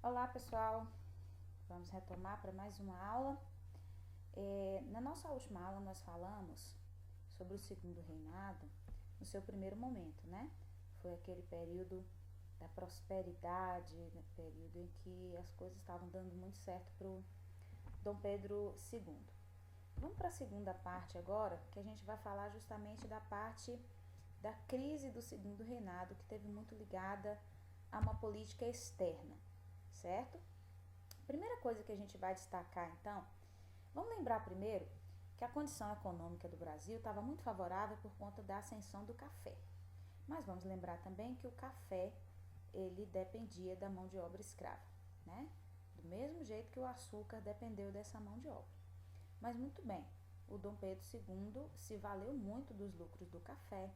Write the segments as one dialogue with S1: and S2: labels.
S1: Olá pessoal, vamos retomar para mais uma aula. Na nossa última aula nós falamos sobre o segundo reinado no seu primeiro momento, né? Foi aquele período da prosperidade, período em que as coisas estavam dando muito certo para o Dom Pedro II. Vamos para a segunda parte agora, que a gente vai falar justamente da parte da crise do segundo reinado, que teve muito ligada a uma política externa, certo? Primeira coisa que a gente vai destacar então, vamos lembrar primeiro que a condição econômica do Brasil estava muito favorável por conta da ascensão do café. Mas vamos lembrar também que o café, ele dependia da mão de obra escrava, né? Do mesmo jeito que o açúcar dependeu dessa mão de obra. Mas muito bem, o Dom Pedro II se valeu muito dos lucros do café.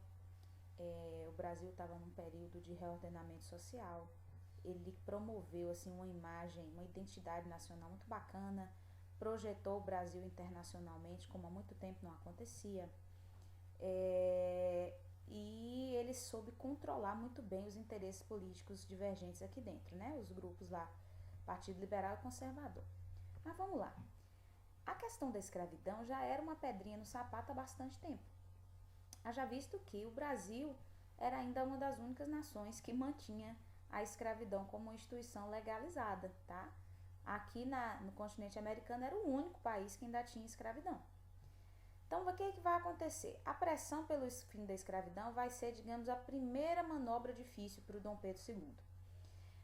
S1: O Brasil estava num período de reordenamento social. Ele promoveu assim uma imagem, uma identidade nacional muito bacana, projetou o Brasil internacionalmente como há muito tempo não acontecia, e ele soube controlar muito bem os interesses políticos divergentes aqui dentro, né? Os grupos lá, Partido Liberal e Conservador. Mas vamos lá. A questão da escravidão já era uma pedrinha no sapato há bastante tempo. Haja visto que o Brasil era ainda uma das únicas nações que mantinha a escravidão como uma instituição legalizada, tá? Aqui no continente americano era o único país que ainda tinha escravidão. Então, o que é que vai acontecer? A pressão pelo fim da escravidão vai ser, digamos, a primeira manobra difícil para o Dom Pedro II.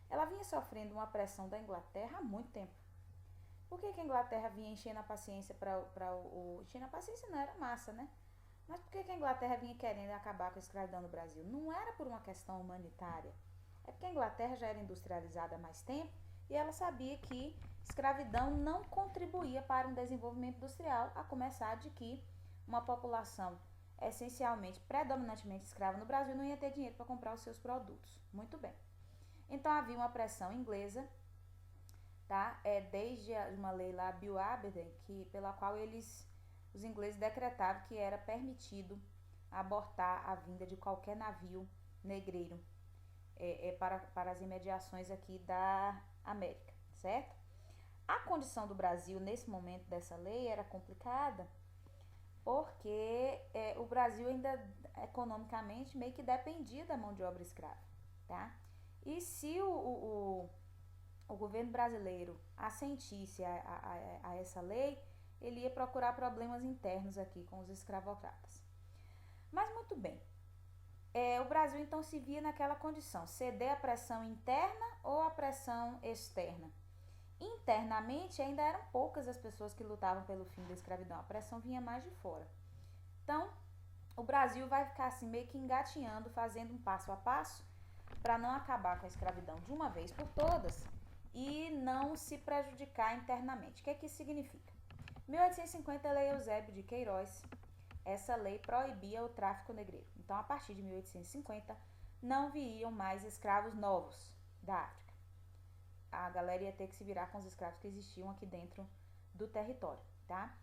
S1: Ela vinha sofrendo uma pressão da Inglaterra há muito tempo. Por que a Inglaterra vinha enchendo a paciência enchendo a paciência não, era massa, né? Mas por que a Inglaterra vinha querendo acabar com a escravidão no Brasil? Não era por uma questão humanitária. É porque a Inglaterra já era industrializada há mais tempo e ela sabia que escravidão não contribuía para um desenvolvimento industrial, a começar de que uma população essencialmente, predominantemente escrava no Brasil não ia ter dinheiro para comprar os seus produtos. Muito bem. Então havia uma pressão inglesa, tá? Desde uma lei lá, Bill Aberdeen, pela qual os ingleses decretavam que era permitido abortar a vinda de qualquer navio negreiro para as imediações aqui da América, certo? A condição do Brasil nesse momento dessa lei era complicada porque o Brasil ainda economicamente meio que dependia da mão de obra escrava, tá? E se o governo brasileiro assentisse a essa lei, ele ia procurar problemas internos aqui com os escravocratas. Mas muito bem, o Brasil então se via naquela condição, ceder à pressão interna ou à pressão externa. Internamente ainda eram poucas as pessoas que lutavam pelo fim da escravidão, a pressão vinha mais de fora. Então, o Brasil vai ficar assim meio que engatinhando, fazendo um passo a passo para não acabar com a escravidão de uma vez por todas e não se prejudicar internamente. O que é que isso significa? 1850, a Lei Eusébio de Queiroz, essa lei proibia o tráfico negreiro. Então, a partir de 1850, não viriam mais escravos novos da África. A galera ia ter que se virar com os escravos que existiam aqui dentro do território, tá?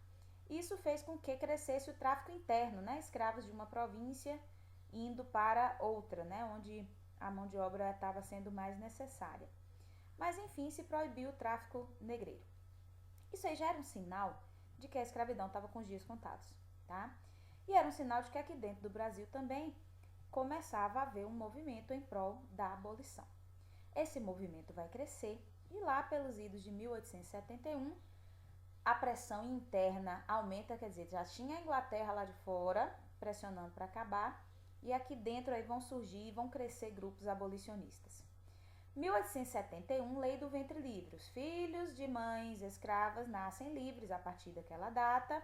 S1: Isso fez com que crescesse o tráfico interno, né? Escravos de uma província indo para outra, né? Onde a mão de obra estava sendo mais necessária. Mas, enfim, se proibiu o tráfico negreiro. Isso aí já era um sinal de que a escravidão estava com os dias contados, tá? E era um sinal de que aqui dentro do Brasil também começava a haver um movimento em prol da abolição. Esse movimento vai crescer e lá pelos idos de 1871 a pressão interna aumenta, quer dizer, já tinha a Inglaterra lá de fora pressionando para acabar e aqui dentro aí vão surgir e vão crescer grupos abolicionistas. 1871, Lei do Ventre Livre. Os filhos de mães escravas nascem livres a partir daquela data,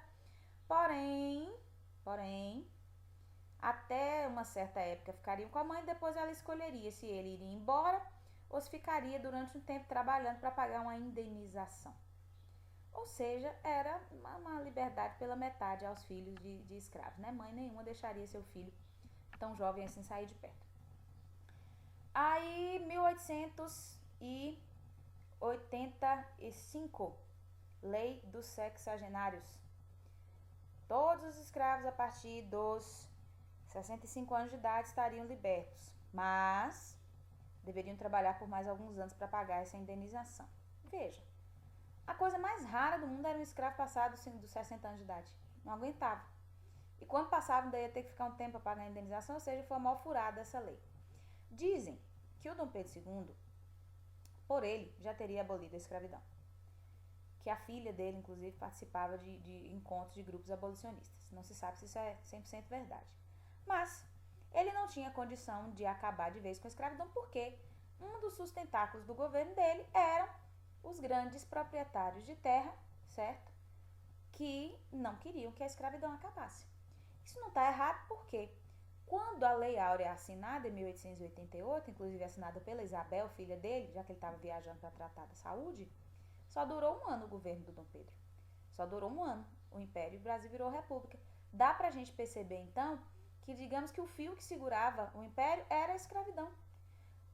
S1: porém, até uma certa época ficariam com a mãe, depois ela escolheria se ele iria embora ou se ficaria durante um tempo trabalhando para pagar uma indenização. Ou seja, era uma liberdade pela metade aos filhos de escravos, né? Mãe nenhuma deixaria seu filho tão jovem assim sair de perto. Aí, 1885, Lei dos Sexagenários. Todos os escravos a partir dos 65 anos de idade estariam libertos, mas deveriam trabalhar por mais alguns anos para pagar essa indenização. Veja, a coisa mais rara do mundo era um escravo passado dos 60 anos de idade. Não aguentava. E quando passava, ainda ia ter que ficar um tempo para pagar a indenização, ou seja, foi a maior furada essa lei. Dizem que o Dom Pedro II, por ele, já teria abolido a escravidão. Que a filha dele, inclusive, participava de encontros de grupos abolicionistas. Não se sabe se isso é 100% verdade. Mas ele não tinha condição de acabar de vez com a escravidão, porque um dos sustentáculos do governo dele eram os grandes proprietários de terra, certo? Que não queriam que a escravidão acabasse. Isso não está errado porque quando a Lei Áurea é assinada em 1888, inclusive assinada pela Isabel, filha dele, já que ele estava viajando para tratar da saúde, só durou um ano o governo do Dom Pedro. Só durou um ano. O Império e o Brasil virou república. Dá pra gente perceber, então, que digamos que o fio que segurava o Império era a escravidão.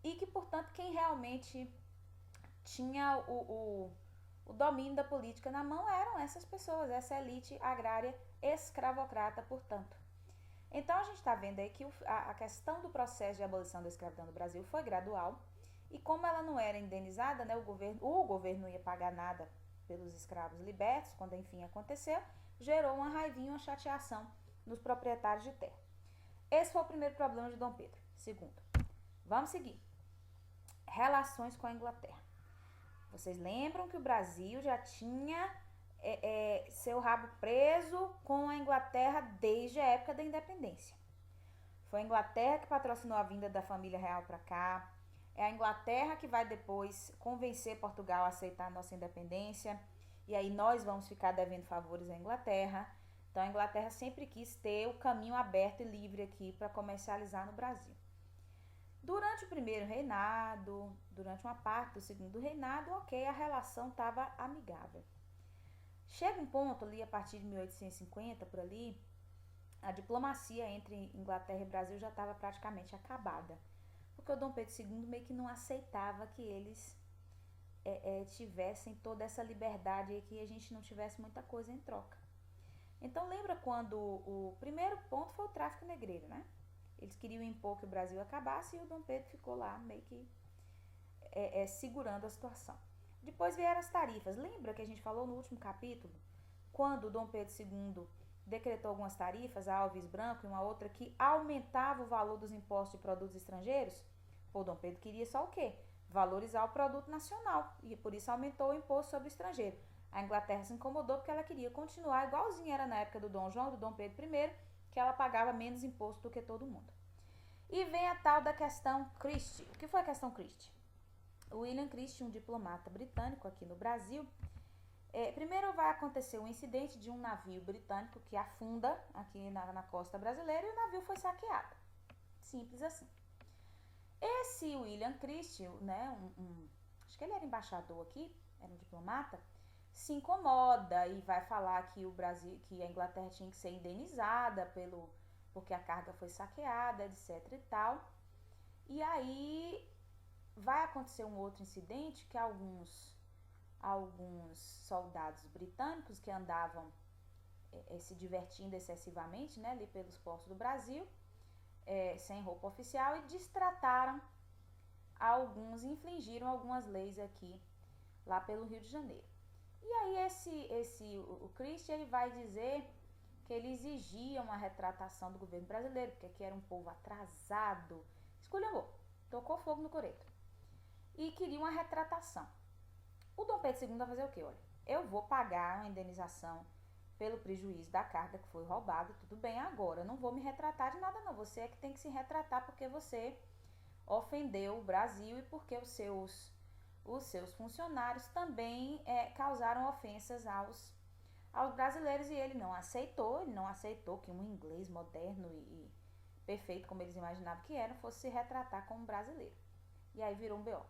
S1: E que, portanto, quem realmente tinha o domínio da política na mão eram essas pessoas, essa elite agrária escravocrata, portanto. Então, a gente está vendo aí que a questão do processo de abolição da escravidão no Brasil foi gradual. E como ela não era indenizada, né, o governo não ia pagar nada pelos escravos libertos, quando enfim aconteceu, gerou uma raivinha, uma chateação nos proprietários de terra. Esse foi o primeiro problema de Dom Pedro. Segundo, vamos seguir. Relações com a Inglaterra. Vocês lembram que o Brasil já tinha seu rabo preso com a Inglaterra desde a época da independência. Foi a Inglaterra que patrocinou a vinda da família real para cá. É a Inglaterra que vai depois convencer Portugal a aceitar a nossa independência. E aí nós vamos ficar devendo favores à Inglaterra. Então a Inglaterra sempre quis ter o caminho aberto e livre aqui para comercializar no Brasil. Durante o primeiro reinado, durante uma parte do segundo reinado, ok, a relação estava amigável. Chega um ponto ali, a partir de 1850, por ali, a diplomacia entre Inglaterra e Brasil já estava praticamente acabada. Porque o Dom Pedro II meio que não aceitava que eles tivessem toda essa liberdade e que a gente não tivesse muita coisa em troca. Então lembra quando o primeiro ponto foi o tráfico negreiro, né? Eles queriam impor que o Brasil acabasse e o Dom Pedro ficou lá meio que segurando a situação. Depois vieram as tarifas. Lembra que a gente falou no último capítulo? Quando o Dom Pedro II decretou algumas tarifas, a Alves Branco e uma outra que aumentava o valor dos impostos de produtos estrangeiros? O Dom Pedro queria só o quê? Valorizar o produto nacional e por isso aumentou o imposto sobre o estrangeiro. A Inglaterra se incomodou porque ela queria continuar igualzinho era na época do Dom João, do Dom Pedro I, que ela pagava menos imposto do que todo mundo. E vem a tal da questão Christie. O que foi a questão Christie? O William Christie, um diplomata britânico aqui no Brasil, primeiro vai acontecer um incidente de um navio britânico que afunda aqui na costa brasileira e o navio foi saqueado. Simples assim. Esse William Christie, né, acho que ele era embaixador aqui, era um diplomata, se incomoda e vai falar que que a Inglaterra tinha que ser indenizada porque a carga foi saqueada, etc e tal. E aí vai acontecer um outro incidente que alguns soldados britânicos que andavam se divertindo excessivamente, né, ali pelos portos do Brasil, sem roupa oficial, e destrataram infligiram algumas leis aqui, lá pelo Rio de Janeiro. E aí o Christie, ele vai dizer que ele exigia uma retratação do governo brasileiro, porque aqui era um povo atrasado, esculhambou, tocou fogo no coreto, e queria uma retratação. O Dom Pedro II vai fazer o quê? Olha, eu vou pagar uma indenização pelo prejuízo da carga que foi roubada, tudo bem, agora eu não vou me retratar de nada não, você é que tem que se retratar porque você ofendeu o Brasil e porque os seus funcionários também causaram ofensas aos brasileiros, e ele não aceitou que um inglês moderno e perfeito como eles imaginavam que era, fosse se retratar como brasileiro. E aí virou um BO,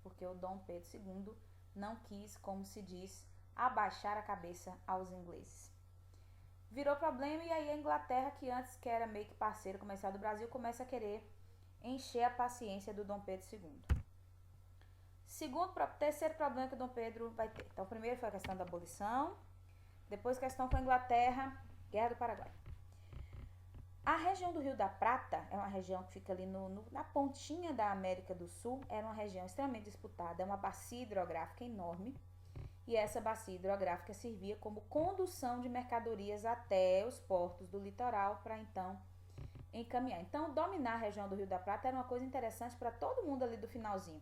S1: porque o Dom Pedro II não quis, como se diz, abaixar a cabeça aos ingleses. Virou problema, e aí a Inglaterra, que antes que era meio que parceiro comercial do Brasil, começa a querer encher a paciência do Dom Pedro II. Terceiro problema que o Dom Pedro vai ter. Então, primeiro foi a questão da abolição, depois a questão com a Inglaterra, Guerra do Paraguai. A região do Rio da Prata é uma região que fica ali na pontinha da América do Sul, era uma região extremamente disputada, é uma bacia hidrográfica enorme, e essa bacia hidrográfica servia como condução de mercadorias até os portos do litoral para então encaminhar. Então, dominar a região do Rio da Prata era uma coisa interessante para todo mundo ali do finalzinho.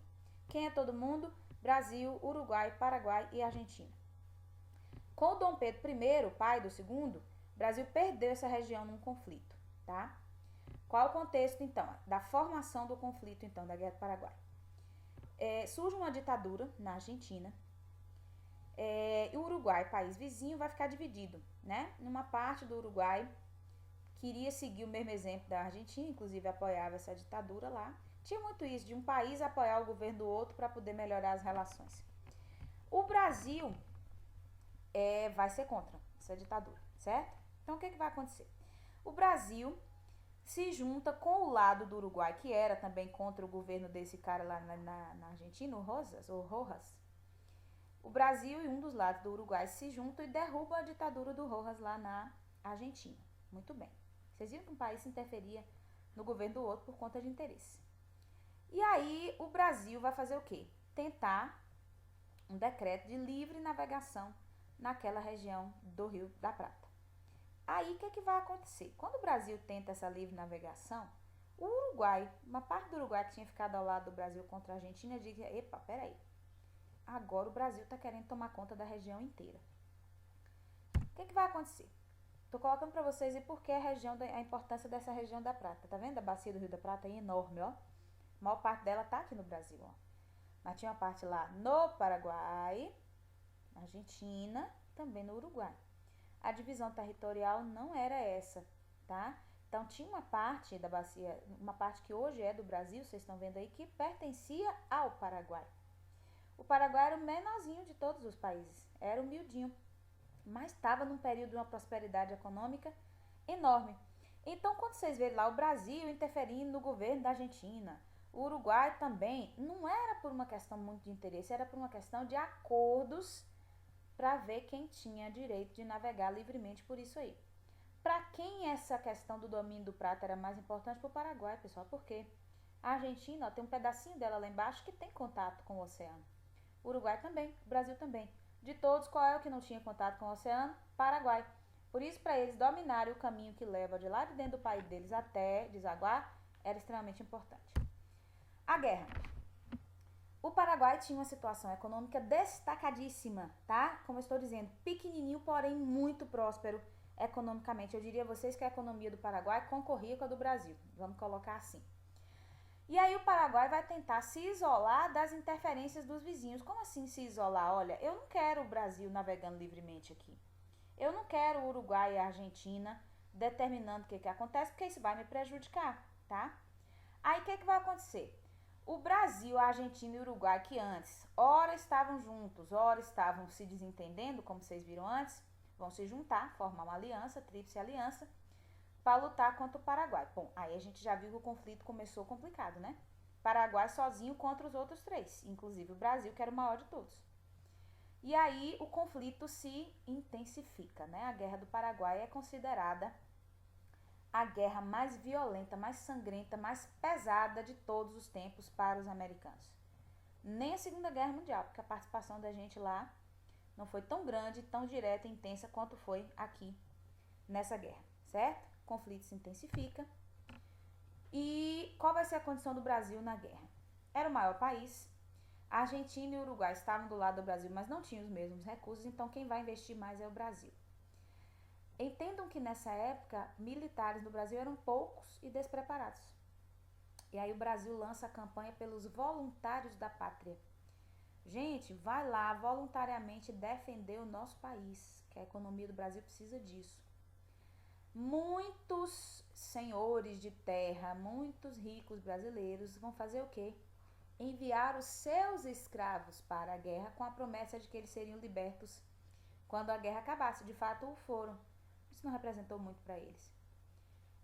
S1: Quem é todo mundo? Brasil, Uruguai, Paraguai e Argentina. Com o Dom Pedro I, pai do segundo, o Brasil perdeu essa região num conflito, tá? Qual o contexto, então, da formação do conflito, então, da Guerra do Paraguai? Surge uma ditadura na Argentina, e o Uruguai, país vizinho, vai ficar dividido, né? Numa parte do Uruguai queria seguir o mesmo exemplo da Argentina, inclusive apoiava essa ditadura lá. Tinha muito isso, de um país apoiar o governo do outro para poder melhorar as relações. O Brasil vai ser contra essa ditadura, certo? Então, o que vai acontecer? O Brasil se junta com o lado do Uruguai, que era também contra o governo desse cara lá na Argentina, o Rojas. O Brasil e um dos lados do Uruguai se juntam e derrubam a ditadura do Rojas lá na Argentina. Muito bem. Vocês viram que um país se interferia no governo do outro por conta de interesse. E aí o Brasil vai fazer o quê? Tentar um decreto de livre navegação naquela região do Rio da Prata. Aí o que vai acontecer? Quando o Brasil tenta essa livre navegação, o Uruguai, uma parte do Uruguai que tinha ficado ao lado do Brasil contra a Argentina, diz: epa, peraí, agora o Brasil está querendo tomar conta da região inteira. O que vai acontecer? Estou colocando para vocês e por que a importância dessa região da Prata. Tá vendo a bacia do Rio da Prata? É enorme, ó. A maior parte dela tá aqui no Brasil, ó. Mas tinha uma parte lá no Paraguai, na Argentina, também no Uruguai. A divisão territorial não era essa, tá? Então tinha uma parte da bacia, uma parte que hoje é do Brasil, vocês estão vendo aí, que pertencia ao Paraguai. O Paraguai era o menorzinho de todos os países, era humildinho, mas estava num período de uma prosperidade econômica enorme. Então, quando vocês verem lá o Brasil interferindo no governo da Argentina, o Uruguai também, não era por uma questão muito de interesse, era por uma questão de acordos para ver quem tinha direito de navegar livremente por isso aí. Para quem essa questão do domínio do prata era mais importante? Para o Paraguai, pessoal, porque a Argentina, ó, tem um pedacinho dela lá embaixo que tem contato com o oceano. O Uruguai também, o Brasil também. De todos, qual é o que não tinha contato com o oceano? Paraguai. Por isso, para eles dominarem o caminho que leva de lá de dentro do país deles até desaguar, era extremamente importante. A guerra. O Paraguai tinha uma situação econômica destacadíssima, tá? Como eu estou dizendo, pequenininho, porém muito próspero economicamente. Eu diria a vocês que a economia do Paraguai concorria com a do Brasil. Vamos colocar assim. E aí o Paraguai vai tentar se isolar das interferências dos vizinhos. Como assim se isolar? Olha, eu não quero o Brasil navegando livremente aqui. Eu não quero o Uruguai e a Argentina determinando o que acontece, porque isso vai me prejudicar, tá? Aí o que vai acontecer? O Brasil, a Argentina e o Uruguai, que antes, ora estavam juntos, ora estavam se desentendendo, como vocês viram antes, vão se juntar, formar uma aliança, tríplice aliança, para lutar contra o Paraguai. Bom, aí a gente já viu que o conflito começou complicado, né? Paraguai sozinho contra os outros três, inclusive o Brasil, que era o maior de todos. E aí o conflito se intensifica, né? A Guerra do Paraguai é considerada a guerra mais violenta, mais sangrenta, mais pesada de todos os tempos para os americanos. Nem a Segunda Guerra Mundial, porque a participação da gente lá não foi tão grande, tão direta e intensa quanto foi aqui nessa guerra, certo? O conflito se intensifica. E qual vai ser a condição do Brasil na guerra? Era o maior país. A Argentina e o Uruguai estavam do lado do Brasil, mas não tinham os mesmos recursos, então quem vai investir mais é o Brasil. Entendam que nessa época, militares no Brasil eram poucos e despreparados. E aí o Brasil lança a campanha pelos voluntários da pátria. Gente, vai lá voluntariamente defender o nosso país, que a economia do Brasil precisa disso. Muitos senhores de terra, muitos ricos brasileiros vão fazer o quê? Enviar os seus escravos para a guerra com a promessa de que eles seriam libertos quando a guerra acabasse. De fato, o foram. Isso não representou muito para eles.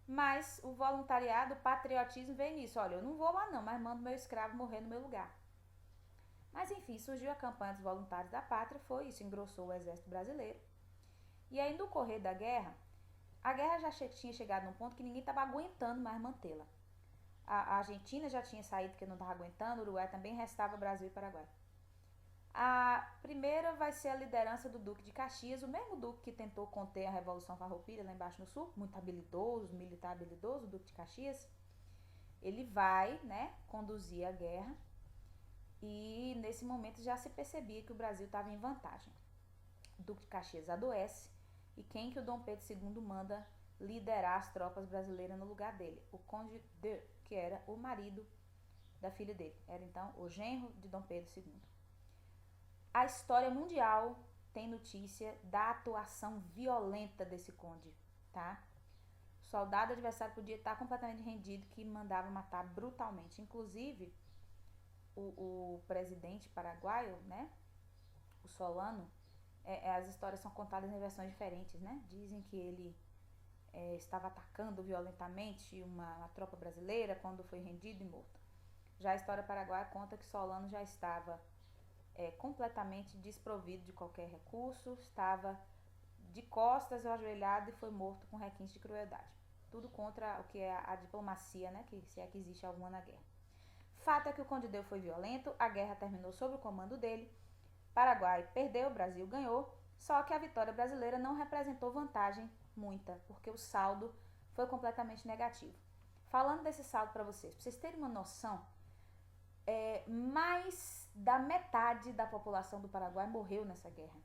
S1: Mas o voluntariado, o patriotismo veio nisso. Olha, eu não vou lá não, mas mando meu escravo morrer no meu lugar. Mas enfim, surgiu a campanha dos voluntários da pátria, foi isso, engrossou o exército brasileiro. E aí no correr da guerra, A guerra já tinha chegado num ponto que ninguém estava aguentando mais mantê-la. A Argentina já tinha saído porque não estava aguentando, o Uruguai também, restava Brasil e Paraguai. A primeira vai ser a liderança do Duque de Caxias, o mesmo Duque que tentou conter a Revolução Farroupilha lá embaixo no sul, muito habilidoso, militar habilidoso, o Duque de Caxias. Ele vai, né, conduzir a guerra e nesse momento já se percebia que o Brasil estava em vantagem. O Duque de Caxias adoece e quem que o Dom Pedro II manda liderar as tropas brasileiras no lugar dele? O Conde de, que era o marido da filha dele, era então o genro de Dom Pedro II. A história mundial tem notícia da atuação violenta desse conde, tá? O soldado adversário podia estar completamente rendido, que mandava matar brutalmente. Inclusive, o presidente paraguaio, né, o Solano, as histórias são contadas em versões diferentes, né? Dizem que ele estava atacando violentamente uma tropa brasileira quando foi rendido e morto. Já a história paraguaia conta que Solano já estava completamente desprovido de qualquer recurso, estava de costas ajoelhado e foi morto com requinte de crueldade. Tudo contra o que é a diplomacia, né? Que se é que existe alguma na guerra. Fato é que o Conde Deu foi violento, a guerra terminou sob o comando dele, Paraguai perdeu, Brasil ganhou, só que a vitória brasileira não representou vantagem muita, porque o saldo foi completamente negativo. Falando desse saldo para vocês terem uma noção, mais da metade da população do Paraguai morreu nessa guerra.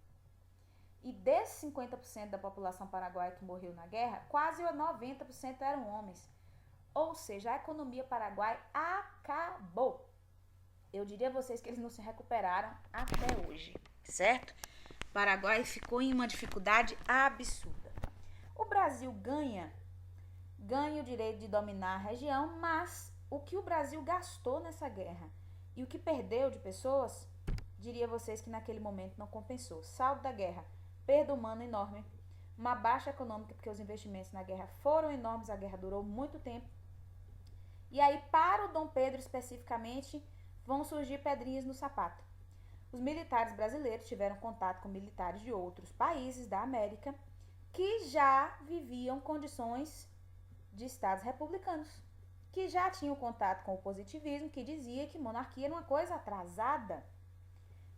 S1: E desses 50% da população paraguaia que morreu na guerra, quase 90% eram homens. Ou seja, a economia paraguaia acabou. Eu diria a vocês que eles não se recuperaram até hoje, certo? O Paraguai ficou em uma dificuldade absurda. O Brasil ganha o direito de dominar a região, mas o que o Brasil gastou nessa guerra e o que perdeu de pessoas, diria a vocês que naquele momento não compensou. Saldo da guerra, perda humana enorme, uma baixa econômica porque os investimentos na guerra foram enormes, a guerra durou muito tempo. E aí, para o Dom Pedro especificamente, vão surgir pedrinhas no sapato. Os militares brasileiros tiveram contato com militares de outros países da América que já viviam condições de estados republicanos, que já tinham contato com o positivismo, que dizia que monarquia era uma coisa atrasada,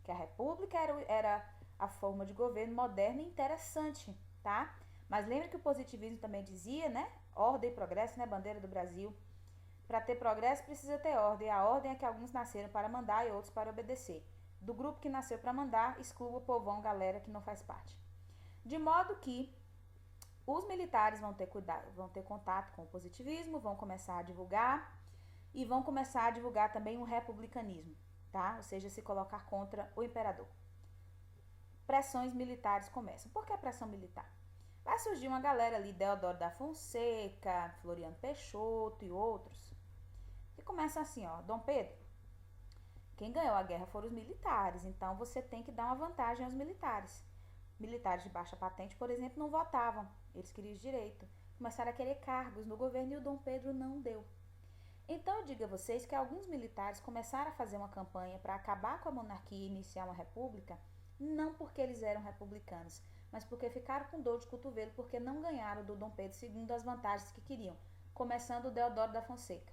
S1: que a república era a forma de governo moderna e interessante, tá? Mas lembra que o positivismo também dizia, né? Ordem e progresso, né? Bandeira do Brasil. Para ter progresso precisa ter ordem. A ordem é que alguns nasceram para mandar e outros para obedecer. Do grupo que nasceu para mandar, exclua o povão, galera que não faz parte. De modo que os militares vão ter contato com o positivismo, vão começar a divulgar e vão começar a divulgar também o republicanismo, tá? Ou seja, se colocar contra o imperador. Pressões militares começam. Por que a pressão militar? Vai surgir uma galera ali, Deodoro da Fonseca, Floriano Peixoto e outros, que começam assim, ó, Dom Pedro, quem ganhou a guerra foram os militares, então você tem que dar uma vantagem aos militares. Militares de baixa patente, por exemplo, não votavam, eles queriam direito, começaram a querer cargos no governo e o Dom Pedro não deu. Então eu digo a vocês que alguns militares começaram a fazer uma campanha para acabar com a monarquia e iniciar uma república, não porque eles eram republicanos, mas porque ficaram com dor de cotovelo porque não ganharam do Dom Pedro II as vantagens que queriam, começando o Deodoro da Fonseca,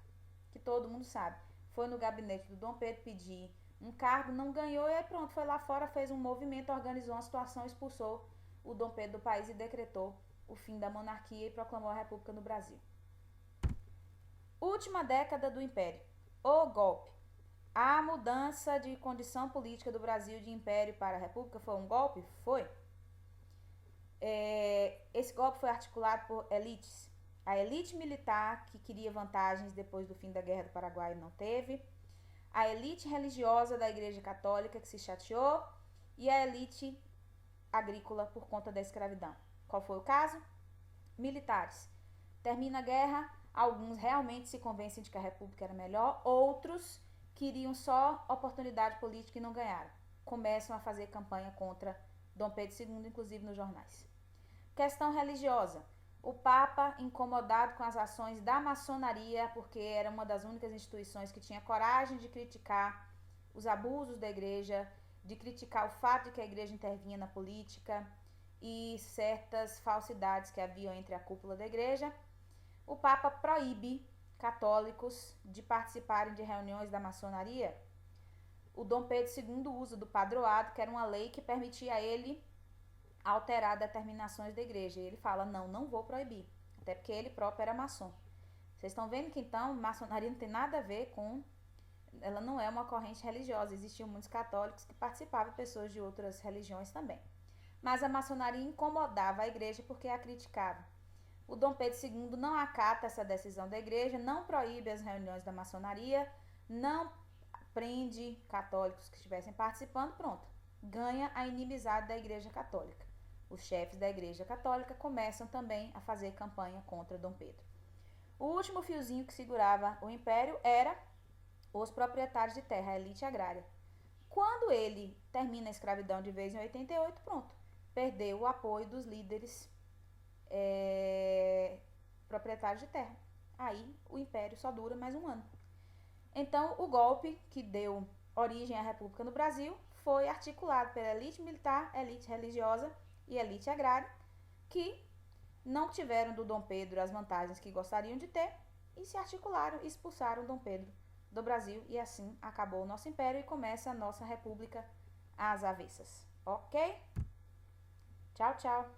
S1: que todo mundo sabe, foi no gabinete do Dom Pedro pedir um cargo, não ganhou e aí pronto, foi lá fora, fez um movimento, organizou uma situação, expulsou o Dom Pedro do país e decretou o fim da monarquia e proclamou a república no Brasil. Última década do Império, o golpe. A mudança de condição política do Brasil de Império para a República foi um golpe? Foi. Esse golpe foi articulado por elites. A elite militar, que queria vantagens depois do fim da Guerra do Paraguai, não teve. A elite religiosa da Igreja Católica, que se chateou. E a elite agrícola por conta da escravidão. Qual foi o caso? Militares. Termina a guerra, alguns realmente se convencem de que a República era melhor, outros queriam só oportunidade política e não ganharam. Começam a fazer campanha contra Dom Pedro II, inclusive nos jornais. Questão religiosa. O Papa, incomodado com as ações da maçonaria, porque era uma das únicas instituições que tinha coragem de criticar os abusos da igreja, de criticar o fato de que a igreja intervinha na política e certas falsidades que haviam entre a cúpula da igreja, o Papa proíbe católicos de participarem de reuniões da maçonaria. O Dom Pedro II usa do padroado, que era uma lei que permitia a ele alterar determinações da igreja. E ele fala, não vou proibir, até porque ele próprio era maçom. Vocês estão vendo que então maçonaria não tem nada a ver com... Ela não é uma corrente religiosa. Existiam muitos católicos que participavam, pessoas de outras religiões também. Mas a maçonaria incomodava a igreja porque a criticava. O Dom Pedro II não acata essa decisão da igreja, não proíbe as reuniões da maçonaria, não prende católicos que estivessem participando, pronto. Ganha a inimizade da igreja católica. Os chefes da igreja católica começam também a fazer campanha contra Dom Pedro. O último fiozinho que segurava o império era os proprietários de terra, a elite agrária. Quando ele termina a escravidão de vez em 88, pronto, perdeu o apoio dos líderes proprietários de terra. Aí o império só dura mais um ano. Então o golpe que deu origem à República no Brasil foi articulado pela elite militar, elite religiosa e elite agrária, que não tiveram do Dom Pedro as vantagens que gostariam de ter e se articularam e expulsaram Dom Pedro do Brasil, e assim acabou o nosso império e começa a nossa república às avessas. Ok? Tchau, tchau.